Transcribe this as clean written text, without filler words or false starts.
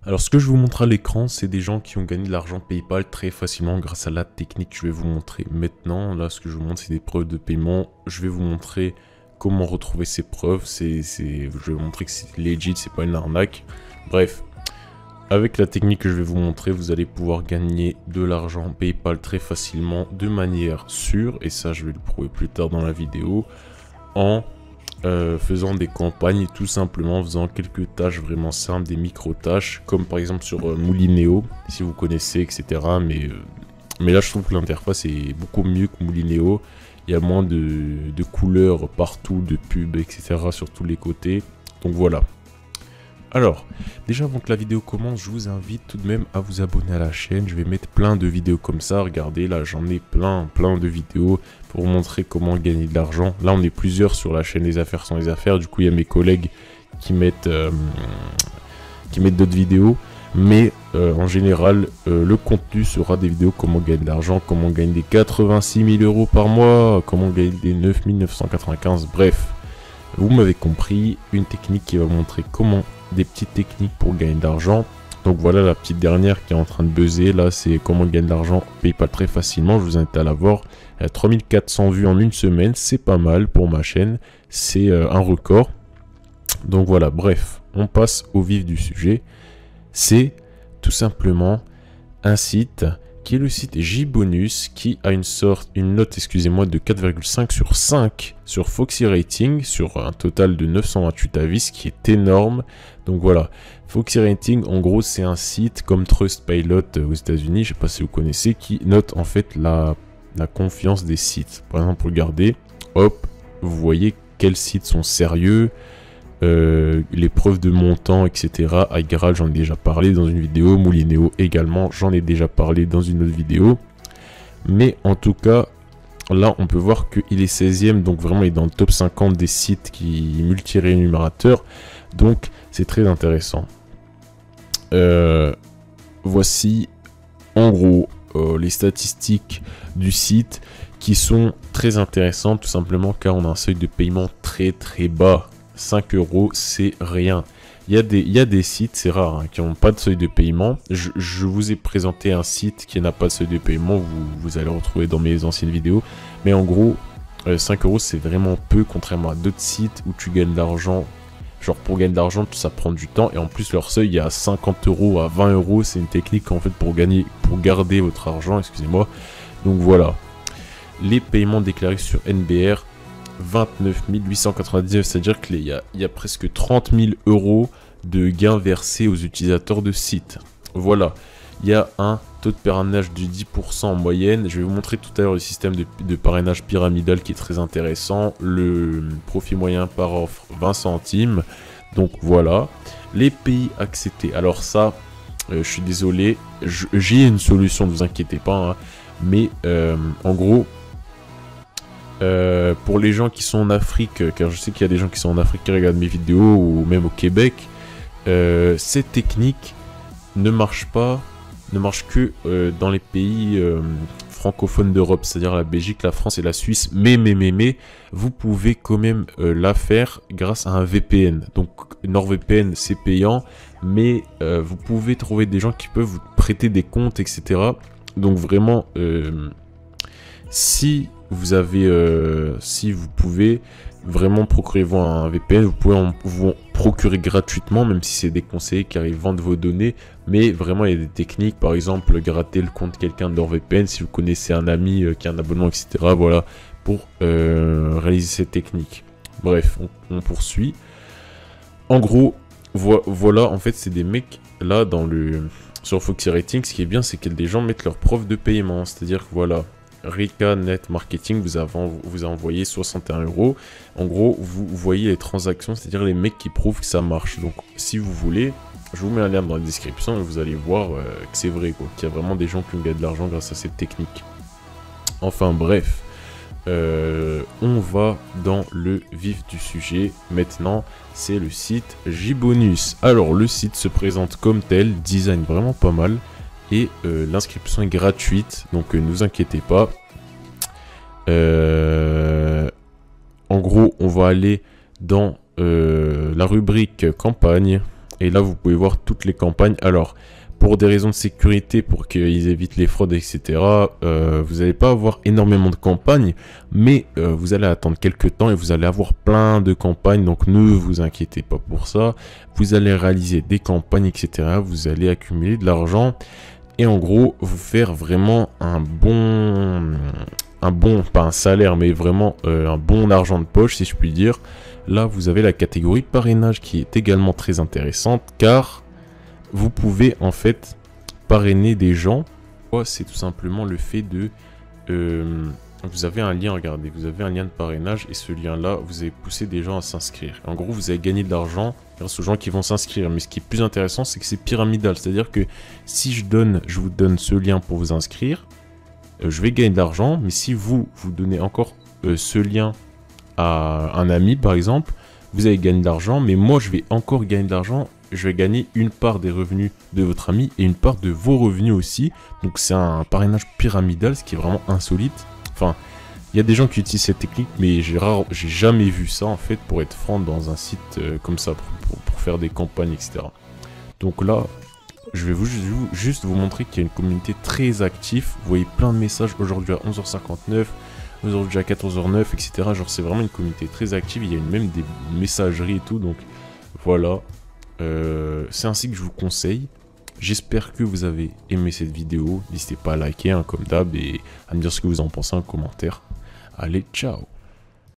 Alors ce que je vous montre à l'écran, c'est des gens qui ont gagné de l'argent PayPal très facilement grâce à la technique que je vais vous montrer maintenant. Là, ce que je vous montre, c'est des preuves de paiement. Je vais vous montrer comment retrouver ces preuves. Je vais vous montrer que c'est legit, c'est pas une arnaque. Bref, avec la technique que je vais vous montrer, vous allez pouvoir gagner de l'argent PayPal très facilement de manière sûre. Et ça, je vais le prouver plus tard dans la vidéo. En faisant des campagnes et tout simplement en faisant quelques tâches vraiment simples, des micro-tâches, comme par exemple sur Moulineo, si vous connaissez, etc. Mais là, je trouve que l'interface est beaucoup mieux que Moulineo. Il y a moins de couleurs partout, de pubs, etc. sur tous les côtés. Donc voilà. Alors, déjà avant que la vidéo commence, je vous invite tout de même à vous abonner à la chaîne. Je vais mettre plein de vidéos comme ça. Regardez, là j'en ai plein de vidéos pour vous montrer comment gagner de l'argent. Là on est plusieurs sur la chaîne Les Affaires sans les Affaires. Du coup il y a mes collègues qui mettent d'autres vidéos. Mais en général, le contenu sera des vidéos comment gagner de l'argent, comment gagner des 86 000 € par mois, comment gagner des 9 995, bref. Vous m'avez compris, une technique qui va vous montrer comment des petites techniques pour gagner de l'argent. Donc voilà la petite dernière qui est en train de buzzer. Là, c'est comment gagner de l'argent PayPal très facilement. Je vous invite à la voir. 3400 vues en une semaine, c'est pas mal pour ma chaîne. C'est un record. Donc voilà, bref, on passe au vif du sujet. C'est tout simplement un site qui est le site JBonus, qui a une note, excusez-moi, de 4,5 sur 5 sur Foxy Rating, sur un total de 928 avis, ce qui est énorme. Donc voilà, Foxy Rating, en gros, c'est un site comme Trustpilot aux États-Unis, je ne sais pas si vous connaissez, qui note en fait la confiance des sites. Par exemple, regardez, hop, vous voyez quels sites sont sérieux, les preuves de montant, etc. iGaral, j'en ai déjà parlé dans une vidéo. Moulineo également, j'en ai déjà parlé dans une autre vidéo. Mais en tout cas, là, on peut voir qu'il est 16e. Donc vraiment, il est dans le top 50 des sites qui multi-rémunérateurs. Donc, c'est très intéressant. Voici, en gros, les statistiques du site qui sont très intéressantes. Tout simplement car on a un seuil de paiement très bas. 5 €, c'est rien. Il y a des sites, c'est rare, hein, qui n'ont pas de seuil de paiement. Je vous ai présenté un site qui n'a pas de seuil de paiement. Vous allez retrouver dans mes anciennes vidéos. Mais en gros, 5 € c'est vraiment peu, contrairement à d'autres sites où tu gagnes de l'argent. Genre pour gagner de l'argent, ça prend du temps. Et en plus, leur seuil, il y a 50 €, à 20 €. C'est une technique en fait pour garder votre argent, excusez-moi. Donc voilà. Les paiements déclarés sur NBR. 29 899, c'est-à-dire qu'il y a presque 30 000 € de gains versés aux utilisateurs de sites. Voilà, il y a un taux de parrainage de 10% en moyenne. Je vais vous montrer tout à l'heure le système de parrainage pyramidal qui est très intéressant. Le profit moyen par offre, 20 centimes. Donc voilà, les pays acceptés. Alors ça, je suis désolé, j'ai une solution, ne vous inquiétez pas. Hein, mais en gros... pour les gens qui sont en Afrique, car je sais qu'il y a des gens qui sont en Afrique qui regardent mes vidéos, ou même au Québec, cette technique ne marche que dans les pays francophones d'Europe, c'est-à-dire la Belgique, la France et la Suisse. Mais, vous pouvez quand même la faire grâce à un VPN. Donc, NordVPN, c'est payant, mais vous pouvez trouver des gens qui peuvent vous prêter des comptes, etc. Donc, vraiment, si vous pouvez vraiment procurer-vous un VPN, vous pouvez vous en procurer gratuitement, même si c'est déconseillé car ils vendent vos données. Mais vraiment, il y a des techniques, par exemple, gratter le compte de quelqu'un de NordVPN, si vous connaissez un ami qui a un abonnement, etc. Voilà, pour réaliser cette technique. Bref, on poursuit. En gros, voilà, en fait, c'est des mecs là sur Foxy Rating. Ce qui est bien, c'est que les gens mettent leurs preuves de paiement, c'est-à-dire que voilà. Rika Net Marketing vous a envoyé 61 €. En gros, vous voyez les transactions, c'est-à-dire les mecs qui prouvent que ça marche. Donc, si vous voulez, je vous mets un lien dans la description et vous allez voir que c'est vrai, quoi. Qu'il y a vraiment des gens qui ont gagné de l'argent grâce à cette technique. Enfin, bref. On va dans le vif du sujet. Maintenant, c'est le site JBonus. Alors, le site se présente comme tel, design vraiment pas mal. Et l'inscription est gratuite, donc ne vous inquiétez pas. En gros, on va aller dans la rubrique campagne. Et là, vous pouvez voir toutes les campagnes. Alors, pour des raisons de sécurité, pour qu'ils évitent les fraudes, etc., vous n'allez pas avoir énormément de campagnes, mais vous allez attendre quelques temps et vous allez avoir plein de campagnes, donc ne vous inquiétez pas pour ça. Vous allez réaliser des campagnes, etc., vous allez accumuler de l'argent et en gros, vous faire vraiment pas un salaire, mais vraiment un bon argent de poche, si je puis dire. Là, vous avez la catégorie parrainage qui est également très intéressante, car vous pouvez en fait parrainer des gens. C'est tout simplement le fait de... vous avez un lien, regardez, vous avez un lien de parrainage et ce lien-là, vous avez poussé des gens à s'inscrire. En gros, vous avez gagné de l'argent grâce aux gens qui vont s'inscrire. Mais ce qui est plus intéressant, c'est que c'est pyramidal. C'est-à-dire que si je vous donne ce lien pour vous inscrire, je vais gagner de l'argent. Mais si vous donnez encore ce lien à un ami, par exemple, vous allez gagner de l'argent. Mais moi, je vais encore gagner de l'argent. Je vais gagner une part des revenus de votre ami et une part de vos revenus aussi. Donc c'est un parrainage pyramidal, ce qui est vraiment insolite. Enfin, il y a des gens qui utilisent cette technique, mais j'ai jamais vu ça en fait, pour être franc, dans un site comme ça, pour faire des campagnes, etc. Donc là, je vais juste vous montrer qu'il y a une communauté très active. Vous voyez plein de messages aujourd'hui à 11h59, aujourd'hui à 14h09, etc. Genre c'est vraiment une communauté très active, il y a même des messageries et tout, donc voilà. C'est ainsi que je vous conseille. J'espère que vous avez aimé cette vidéo. N'hésitez pas à liker, hein, comme d'hab, et à me dire ce que vous en pensez en commentaire. Allez, ciao!